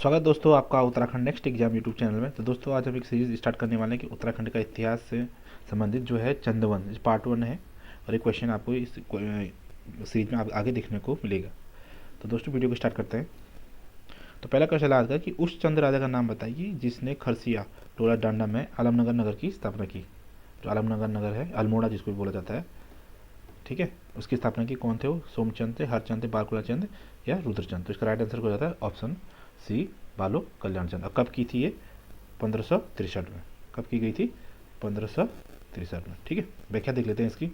स्वागत दोस्तों आपका Uttarakhand next exam YouTube channel में। तो दोस्तों आज हम एक सीरीज स्टार्ट करने वाले हैं कि उत्तराखंड का इतिहास से संबंधित जो है चंदवन पार्ट 1 है और एक क्वेश्चन आपको इस सीरीज में आगे देखने को मिलेगा। तो दोस्तों वीडियो को स्टार्ट करते हैं। तो पहला क्वेश्चन आता है कि उस चंद राजा का नाम बताइए जिसने खरसिया टोला डांडा में आलमनगर नगर की स्थापना की। जो आलमनगर नगर है, अल्मोड़ा जिसको भी बोला जाता है, ठीक है, उसकी स्थापना की कौन थे? वो सोमचंद थे, हरचंद थे, बालकुला चंद या रुद्रचंद। तो इसका राइट आंसर हो जाता है ऑप्शन सी, बालो कल्याण चंद। और कब की थी ये? 1563 में। कब की गई थी? 1563 में। ठीक है, व्याख्या देख लेते हैं इसकी।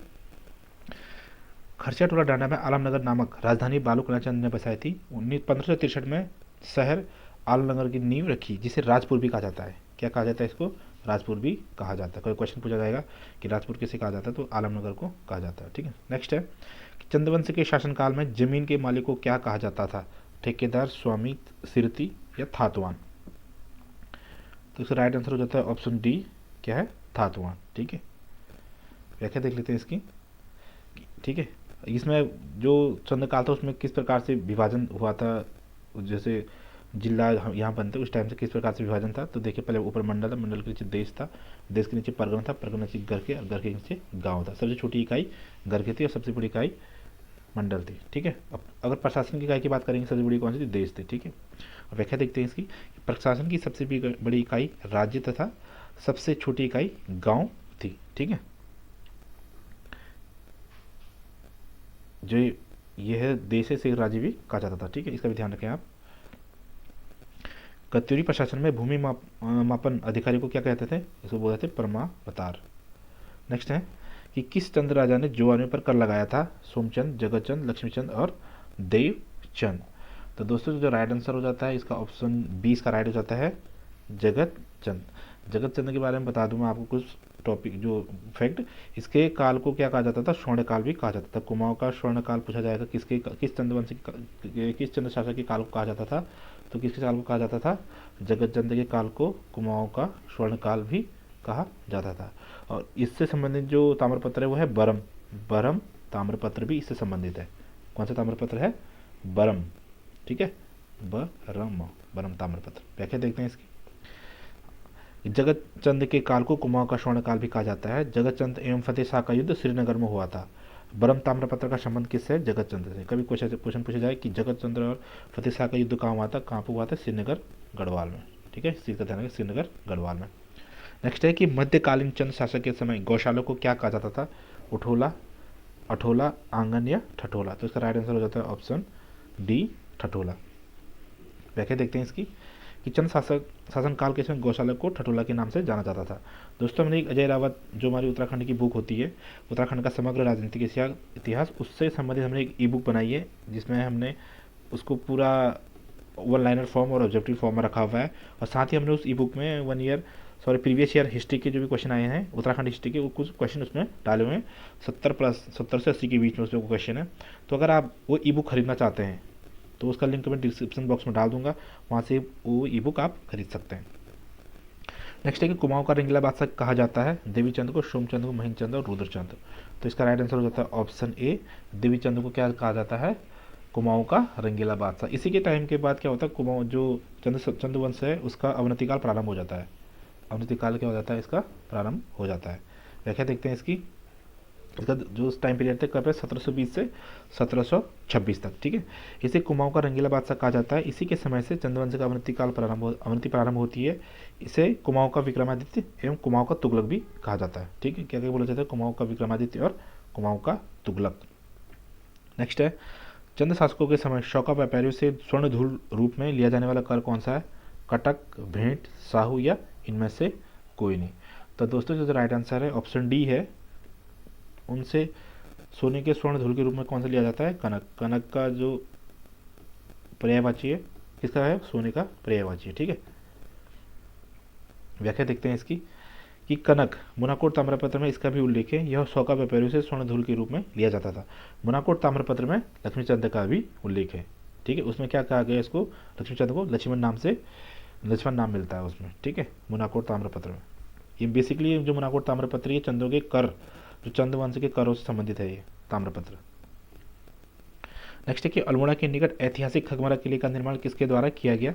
खरसिया टोला डांडा में आलमनगर नामक राजधानी बालो कल्याण चंद ने बसाई थी। 1563 में शहर आलमनगर की नींव रखी, जिसे राजपुर भी कहा जाता है। क्या कहा जाता है इसको? राजपुर भी कहा जाता है। कोई क्वेश्चन पूछा जाएगा कि राजपुर किसे कहा जाता है, तो आलमनगर को कहा जाता है। ठीक है, नेक्स्ट है कि चंद्रवंश के शासनकाल में जमीन के मालिक को क्या कहा जाता था? ठेकेदार, स्वामी, सिरती या थातवान। तो इसका राइट आंसर हो जाता है ऑप्शन डी, क्या है? थातवान। ठीक है, व्याख्या देख लेते हैं इसकी। ठीक है, इसमें जो चंद्रकाल था उसमें किस प्रकार से विभाजन हुआ था, जैसे जिला यहाँ बनते उस टाइम से किस प्रकार से विभाजन था। तो देखिए, पहले ऊपर मंडल था, मंडल के नीचे देश था, देश के नीचे परगना था, परगना नीचे गरखे और गरखे के नीचे गांव था। सबसे छोटी इकाई गरखे थी और सबसे बड़ी इकाई मंडल थी। ठीक है, अब अगर प्रशासन की इकाई की बात करेंगे, सबसे बड़ी कौन सी थी? देश थी। ठीक है, और व्याख्या देखते हैं इसकी। प्रशासन की सबसे बड़ी इकाई राज्य तथा सबसे छोटी इकाई गांव थी। ठीक है, जो ये है देश से राज्य भी कहा जाता था। ठीक है, इसका भी ध्यान रखें आप। कत्यूरी प्रशासन में भूमि मापन अधिकारी को क्या कहते थे? इसको बोलते थे परमावतार। नेक्स्ट है कि किस चंद राजा ने जुआनियों पर कर लगाया था? सोमचंद, जगतचंद, लक्ष्मीचंद और देवचंद। तो दोस्तों जो राइट आंसर हो जाता है इसका ऑप्शन बी, इसका राइट हो जाता है जगतचंद। जगतचंद के बारे में बता दूं मैं आपको कुछ टॉपिक, जो फैक्ट। इसके काल को क्या कहा जाता था? स्वर्ण काल भी कहा जाता था। कुमाऊं का स्वर्ण काल पूछा जाएगा किसके, किस चंद्रवंश किस चंद्र शासक के काल को कहा जाता था? तो किसके काल को कहा जाता था? जगतचंद के काल को कुमाऊं का स्वर्ण काल भी कहा जाता था। और इससे संबंधित जो ताम्रपत्र है वो है बरम। बरम ताम्रपत्र भी इससे संबंधित है। कौन सा ताम्रपत्र है? बरम। ठीक है, बरम, बरम ताम्रपत्र। व्याख्या देखते हैं इसकी। जगत चंद के काल को कुमाऊं का स्वर्ण काल भी कहा जाता है। जगत चंद एवं फतेह शाह का युद्ध श्रीनगर में हुआ था। बरम ताम्रपत्र का संबंध किससे है? जगत चंद से। कभी क्वेश्चन पूछा जाए कि जगत चंद्र और फतेह शाह का युद्ध कहाँ हुआ था? कहाँ पर हुआ था? श्रीनगर गढ़वाल में। ठीक है, इस चीज़ का ध्यान रखें, श्रीनगर गढ़वाल में। नेक्स्ट है कि मध्यकालीन चंद शासक के समय गौशालों को क्या कहा जाता था? उठोला, अठोला, आंगन या ठठोला। तो इसका राइट आंसर हो जाता है ऑप्शन डी, ठठोला। व्याख्या देखते हैं इसकी कि चंद शासनकाल के समय गौशाला को ठठोला के नाम से जाना जाता था। दोस्तों हमने एक अजय रावत, जो हमारी उत्तराखंड की बुक होती है, उत्तराखंड का समग्र राजनीतिक इतिहास, उससे संबंधित हमने एक ई बुक बनाई है, जिसमें हमने उसको पूरा वन लाइनर फॉर्म और ऑब्जेक्टिव फॉर्म में रखा हुआ है। और साथ ही हमने उस ई बुक में प्रीवियस ईयर हिस्ट्री के जो भी क्वेश्चन आए हैं उत्तराखंड हिस्ट्री के, वो कुछ क्वेश्चन उसमें डाले हुए हैं। 70 से 80 के बीच में उसमें क्वेश्चन है। तो अगर आप वो ई बुक खरीदना चाहते हैं तो उसका लिंक मैं डिस्क्रिप्शन बॉक्स में डाल दूंगा, वहाँ से वो ई बुक आप खरीद सकते हैं। नेक्स्ट है कि कुमाऊं का रंगीला बादशाह कहा जाता है देवीचंद को, सोमचंद को, महीचंद और रुद्रचंद। तो इसका राइट आंसर हो जाता है ऑप्शन ए, देवीचंद को क्या कहा जाता है? कुमाऊं का रंगीला बादशाह। इसी के टाइम के बाद क्या होता है, कुमाऊं जो चंद्रवंश है उसका अवनतिकाल प्रारंभ हो जाता है। अवनतिकाल क्या हो जाता है? इसका प्रारंभ हो जाता है। व्याख्या देखते हैं इसकी। इसका जो टाइम पीरियड थे कब है? 1720 से 1726 तक। ठीक है, इसे कुमाऊं का रंगीला बादशाह कहा जाता है। इसी के समय से चंद्रवंश का अवनति प्रारंभ होती है। इसे कुमाऊं का विक्रमादित्य एवं कुमाऊं का तुगलक भी कहा जाता है। ठीक है, क्या क्या बोला जाता है? कुमाऊं का विक्रमादित्य और कुमाऊं का तुगलक। नेक्स्ट है चंद्र शासकों के समय शौका व्यापारियों से स्वर्ण धूल रूप में लिया जाने वाला कर कौन सा है? कटक, भेंट, साहू या इनमें से कोई नहीं। तो दोस्तों जो राइट आंसर है ऑप्शन डी है, उनसे सोने के स्वर्ण धूल के रूप में कौन सा लिया जाता है? कनक। कनक का जो पर्यायवाची है, किसका है? सोने का पर्यायवाची है। ठीक है, व्याख्या देखते हैं इसकी कि कनक मुनाकोट ताम्रपत्र में इसका भी उल्लेख है। यह शौका व्यापारियों से स्वर्ण धूल के रूप में लिया जाता था। मुनाकोट ताम्रपत्र में लक्ष्मीचंद का भी उल्लेख है। ठीक है, उसमें क्या कहा गया? इसको लक्ष्मीचंद को लक्ष्मण नाम से, लक्ष्मण नाम मिलता है उसमें। ठीक है, मुनाकोट ताम्रपत्र में। ये बेसिकली जो मुनाकोट ताम्रपत्र ये चंद्रों के कर, जो चंद्रवंश के करों से संबंधित है ये ताम्रपत्र। नेक्स्ट है कि अल्मोड़ा के निकट ऐतिहासिक खगमरा किले का निर्माण किसके द्वारा किया गया?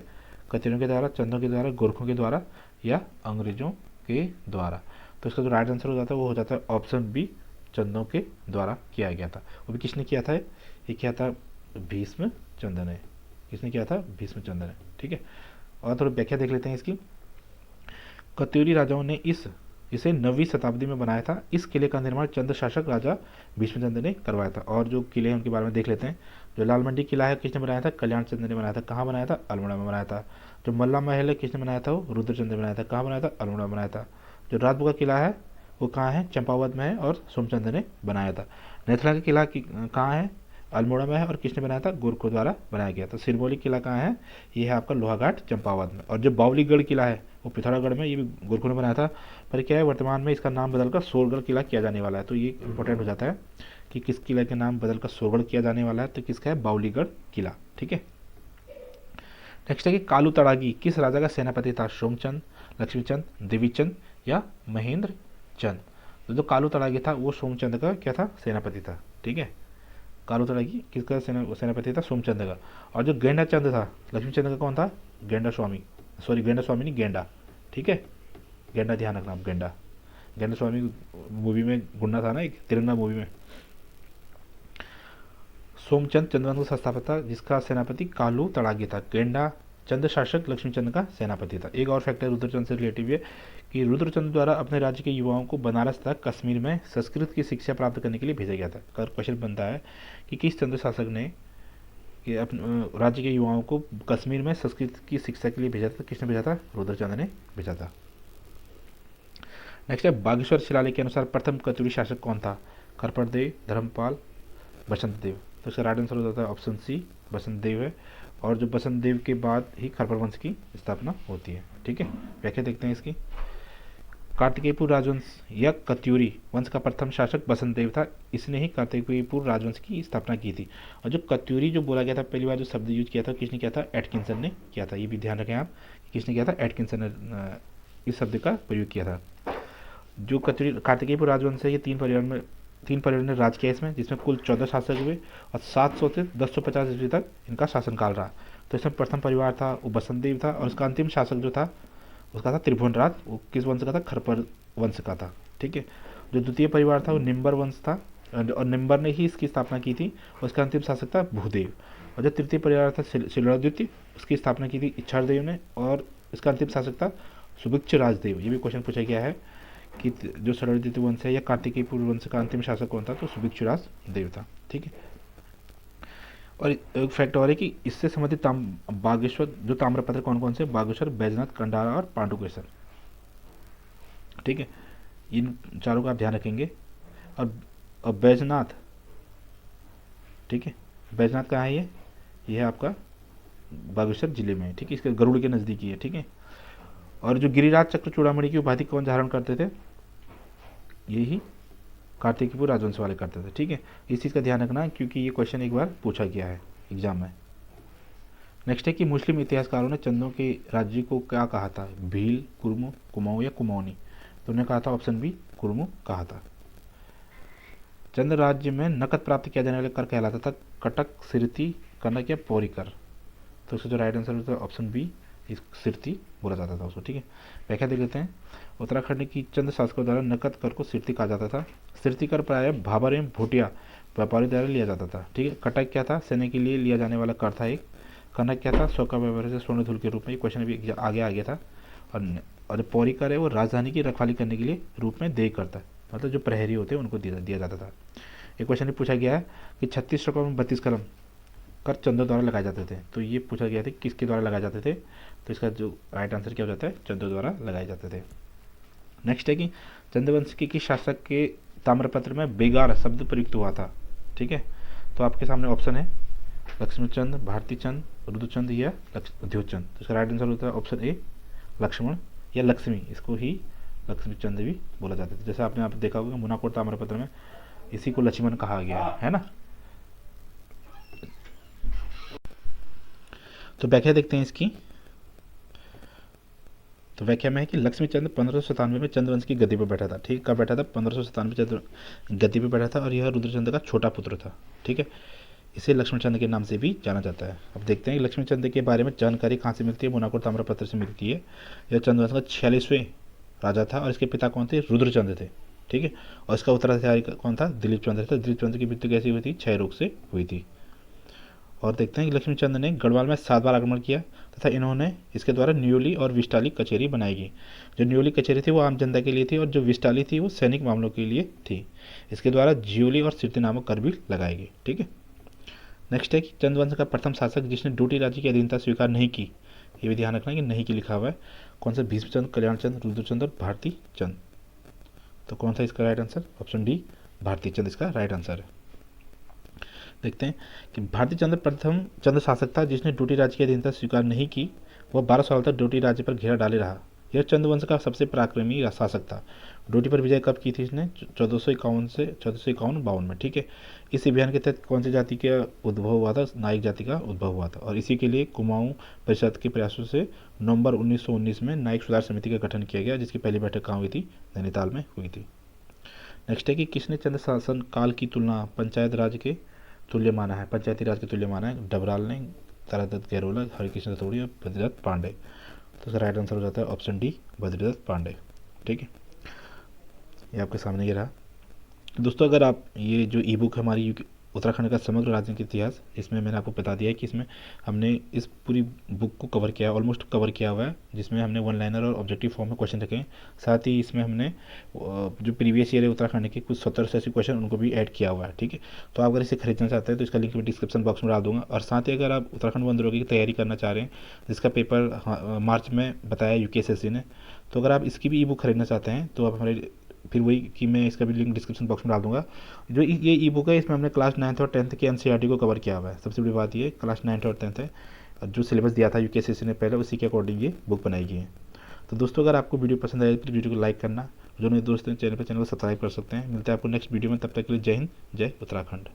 कतियों के द्वारा, चंदों के द्वारा, गोरखों के द्वारा या अंग्रेजों के द्वारा। तो इसका जो राइट आंसर हो जाता है वो हो जाता है ऑप्शन बी, चंदों के द्वारा किया गया था। वो भी किसने किया था? ये किया था भीष्मचंद्र ने। किसने किया था? भीष्मचंद्र ने। ठीक है, और थोड़ी व्याख्या देख लेते हैं इसकी। कत्यूरी राजाओं ने इसे 9वीं शताब्दी में बनाया था। इस किले का निर्माण चंद्र शासक राजा भीष्मचंद्र ने करवाया था। और जो किले हैं उनके बारे में देख लेते हैं। जो लाल मंडी किला है किसने बनाया था? कल्याण चंद्र ने बनाया था। कहाँ बनाया था? अल्मोड़ा में बनाया था। जो मल्ला महल है किसने बनाया था? वो रुद्रचंद्र ने बनाया था। कहाँ बनाया था? अल्मोड़ा में बनाया था। जो राजबुगा किला है वो कहाँ है? चंपावत में है और सोमचंद्र ने बनाया था। नेथला का किला कहाँ है? अल्मोड़ा में है और किसने बनाया था? गोरखों द्वारा बनाया गया था। सिरमौली किला कहाँ है? ये है आपका लोहाघाट चंपावत में। और जो बावलीगढ़ किला है वो पिथौरागढ़ में, ये भी गोरखों ने बनाया था। पर क्या है, वर्तमान में इसका नाम बदलकर सोरगढ़ किला किया जाने वाला है। तो ये इंपॉर्टेंट हो जाता है कि किस किला के नाम बदलकर सोरगढ़ किया जाने वाला है। तो किसका है? बावलीगढ़ किला। ठीक है, नेक्स्ट है कि कालू तड़ागी किस राजा का सेनापति था? सोमचंद, लक्ष्मीचंद, देवीचंद या महेंद्र चंद। तो जो कालू तड़ागी था वो सोमचंद का क्या था? सेनापति था। ठीक है, कालू तड़ागी किसका सेनापति था? सोमचंद का। और जो गेंडा चंद था लक्ष्मीचंद का कौन था? गेंडा स्वामी, सॉरी गेंडा स्वामी नहीं, गेंडा। ठीक है, गेंडा ध्यान रखना आप, गेंडा। गेंडा स्वामी मूवी में गुंडा था ना, एक तिरंगा मूवी में। सोमचंद चंद्रवंश का संस्थापक था जिसका सेनापति कालू तड़ागी था। गेंडा चंद्र शासक लक्ष्मीचंद का सेनापति था। एक और फैक्टर रुद्रचंद से रिलेटिव है कि रुद्रचंद द्वारा अपने राज्य के युवाओं को बनारस तथा कश्मीर में संस्कृत की शिक्षा प्राप्त करने के लिए भेजा गया था। अगर क्वेश्चन बनता है कि किस चंद्र शासक ने कि अपने राज्य के युवाओं को कश्मीर में संस्कृत की शिक्षा के लिए भेजा था, किसने भेजा था? रुद्रचंद ने भेजा था। नेक्स्ट है बागेश्वर शिलालेख के अनुसार प्रथम कत्यूरी शासक कौन था? खरपतदेव, धर्मपाल, बसंत देव। तो इसका राइट आंसर हो जाता है ऑप्शन सी, बसंत देव है। और जो बसंत देव के बाद ही खरपर वंश की स्थापना होती है। ठीक है, व्याख्या देखते हैं इसकी। कार्तिकेयपुर राजवंश या कत्यूरी वंश का प्रथम शासक बसंत देव था। इसने ही कार्तिकेयपुर राजवंश की स्थापना की थी। और जो कत्यूरी जो बोला गया था, पहली बार जो शब्द यूज किया था किसने किया था? एटकिंसन ने किया था। ये भी ध्यान रखें आप, किसने किया था? एटकिंसन ने इस शब्द का प्रयोग किया था। जो कत्यूरी कार्तिकेयपुर राजवंश है ये तीन परिवार ने राज किया इसमें, जिसमें कुल 14 शासक हुए और 700 से 1050 ईस्वी तक इनका शासनकाल रहा। तो इसमें प्रथम परिवार था वो बसंत देव था और उसका अंतिम शासक जो था उसका था त्रिभुवन राज। वो किस वंश का था? खरपर वंश का था। ठीक है, जो द्वितीय परिवार था वो निम्बर वंश था और निम्बर ने ही इसकी स्थापना की थी। उसका अंतिम शासक था भूदेव। और जो तृतीय परिवार था शिलाद्वितीय, उसकी स्थापना की थी इच्छारदेव ने और इसका अंतिम शासक था सुभिक्ष राजदेव। ये भी क्वेश्चन पूछा गया है कि जो शिलाद्वितीय वंश है या कार्तिकेयपुर वंश का अंतिम शासक कौन था? तो सुभिक्ष राजदेव था। ठीक है, और एक फैक्ट और है कि इससे संबंधित बागेश्वर जो ताम्रपत्र कौन कौन से? बागेश्वर, बैजनाथ, कंडारा और पांडुकेश्वर। ठीक है, इन चारों का आप ध्यान रखेंगे। और बैजनाथ, ठीक है, बैजनाथ कहाँ है? ये है आपका बागेश्वर जिले में है। ठीक है, इसके गरुड़ के नज़दीक ही है। ठीक है, और जो गिरिराज चक्र चूड़ामणि की उपाधि कौन धारण करते थे? यही कार्तिकेयपुर राजवंश वाले करते थे। ठीक है, इस चीज़ का ध्यान रखना क्योंकि ये क्वेश्चन एक बार पूछा गया है एग्जाम में। नेक्स्ट है कि मुस्लिम इतिहासकारों ने चंदों के राज्य को क्या कहा था? भील, कुर्मू, कुमाऊं या कुमाऊनी। तो उन्होंने कहा था ऑप्शन बी, कुर्मू कहा था। चंद राज्य में नकद प्राप्त किया जाने वाला कर कहलाता था कटक, सिरती, कनक या पौरीकर। तो इसका जो राइट आंसर होता है ऑप्शन बी, इस सिरती बोला जाता था उसको। ठीक है, व्याख्या देख लेते हैं। उत्तराखंड की चंद शासकों द्वारा नकद कर को सिरती कहा जाता था। सिरती कर प्राय भाबर एवं भूटिया व्यापारी द्वारा लिया जाता था। ठीक है, कटक क्या था? सेना के लिए लिया जाने वाला कर था एक। कनक क्या था? सौ का व्यवहार से स्वर्ण धूल के रूप में। ये क्वेश्चन भी आगे आ गया था। और जो पौरी कर है वो राजधानी की रखवाली करने के लिए रूप में देय करता है, मतलब जो प्रहरी होते हैं उनको दिया जाता था। एक क्वेश्चन भी पूछा गया है कि 36 रकम में 32 कलम कर चंदों द्वारा लगाए जाते थे। तो ये पूछा गया था किसके द्वारा लगाए जाते थे? तो इसका जो राइट आंसर क्या हो जाता है? चंदों द्वारा लगाए जाते थे। नेक्स्ट है कि चंद्रवंश के किस शासक के ताम्रपत्र में बेगार शब्द प्रयुक्त हुआ था? ठीक है, तो आपके सामने ऑप्शन है लक्ष्मणचंद, भारतीचंद, रुद्रचंद या उद्योगचंद। तो इसका राइट आंसर होता है ऑप्शन ए, लक्ष्मण या लक्ष्मी। इसको ही लक्ष्मीचंद भी बोला जाता है। जैसे आपने देखा होगा मुनाकोट ताम्रपत्र में इसी को लक्ष्मण कहा गया है ना। तो व्याख्या देखते हैं इसकी। तो व्याख्या में है कि लक्ष्मीचंद 1597 में चंद्रवंश की गद्दी पर बैठा था। ठीक, कब बैठा था? 1597 चंद्र गद्दी पर बैठा था और यह रुद्रचंद का छोटा पुत्र था। ठीक है, इसे लक्ष्मणचंद के नाम से भी जाना जाता है। अब देखते हैं कि लक्ष्मणचंद के बारे में जानकारी कहाँ से मिलती है। मोनाकोट ताम्रपत्र से मिलती है। यह चंद्रवंश का 46वें राजा था और इसके पिता कौन थे? रुद्रचंद्र थे। ठीक है। और इसका उत्तराधिकारी कौन था? दिलीप चंद्र था। दिलीप चंद्र की मृत्यु कैसी हुई थी? क्षय रोग से हुई थी। और देखते हैं कि लक्ष्मीचंद ने गढ़वाल में 7 बार आक्रमण किया तथा इन्होंने इसके द्वारा न्यूली और विस्टाली कचेरी बनाई गई। जो न्यूली कचेरी थी वो आम जनता के लिए थी और जो विस्टाली थी वो सैनिक मामलों के लिए थी। इसके द्वारा ज्यूली और सिरती नामक कर भी लगाई गई। ठीक है। नेक्स्ट है कि चंद्रवंश का प्रथम शासक जिसने डोटी राज्य की अधीनता स्वीकार नहीं की, ये भी ध्यान रखना कि नहीं की लिखा हुआ है। कौन सा? भीष्मचंद्र, कल्याणचंद्र, रुद्रचंद्र और भारती चंद। तो कौन सा इसका right answer? Option D, Bharati Chand इसका राइट आंसर है। देखते हैं कि भारती चंद्र प्रथम चंद्र शासक था जिसने डोटी राज्य की अधीनता स्वीकार नहीं की। वह 12 साल तक डोटी राज्य पर घेरा डाले रहा। यह चंद्रवंश का सबसे पराक्रमी शासक था। डोटी पर विजय कब की थी इसने? 1451 से 1451-52 में। ठीक है। इस अभियान के तहत कौन सी जाति का उद्भव हुआ था? नायक जाति का उद्भव हुआ था और इसी के लिए कुमाऊं परिषद के प्रयासों से नवंबर 1919 में नायक सुधार समिति का गठन किया गया, जिसकी पहली बैठक कहाँ हुई थी? नैनीताल में हुई थी। नेक्स्ट है कि किसने चंद्र शासन काल की तुलना पंचायत राज के तुल्य माना है? पंचायती राज के तुल्य माना है। डबराल ने, तारादत्त गहरोला, हरिकृष्ण रतौड़ी और बद्रीदत्त पांडे। तो इसका राइट आंसर हो जाता है ऑप्शन डी, बद्रीदत्त पांडे। ठीक है। ये आपके सामने ये रहा। दोस्तों अगर आप ये जो ई बुक है हमारी उत्तराखंड का समग्र राजनीतिक इतिहास, इसमें मैंने आपको बता दिया है कि इसमें हमने इस पूरी बुक को कवर किया है, ऑलमोस्ट कवर किया हुआ है, जिसमें हमने 1 लाइनर और ऑब्जेक्टिव फॉर्म में क्वेश्चन रखे हैं। साथ ही इसमें हमने जो प्रीवियस ईयर है उत्तराखंड के कुछ 70 से 80 क्वेश्चन उनको भी ऐड किया हुआ है। ठीक है। तो आप अगर इसे खरीदना चाहते हैं तो इसका लिंक मैं डिस्क्रिप्शन बॉक्स में डाल दूंगा। और साथ ही अगर आप उत्तराखंड वन दरोगे की तैयारी करना चाह रहे हैं, जिसका पेपर मार्च में बताया UPSSC ने, तो अगर आप इसकी भी ई बुक खरीदना चाहते हैं तो आप हमारे फिर वही कि मैं इसका भी लिंक डिस्क्रिप्शन बॉक्स में डाल दूंगा। जो ये ई बुक है इसमें हमने क्लास 9th और 10th के NCERT को कवर किया हुआ है। सबसे बड़ी बात ये क्लास 9th और 10th है, जो सिलेबस दिया था UPSSC ने पहले, उसी के अकॉर्डिंग ये बुक बनाई गई है। तो दोस्तों अगर आपको वीडियो पसंद आए तो वीडियो को लाइक करना, जो नए दोस्त हैं चैनल को सब्सक्राइब कर सकते हैं। मिलते हैं आपको नेक्स्ट वीडियो में, तब तक के लिए जय हिंद, जय उत्तराखंड।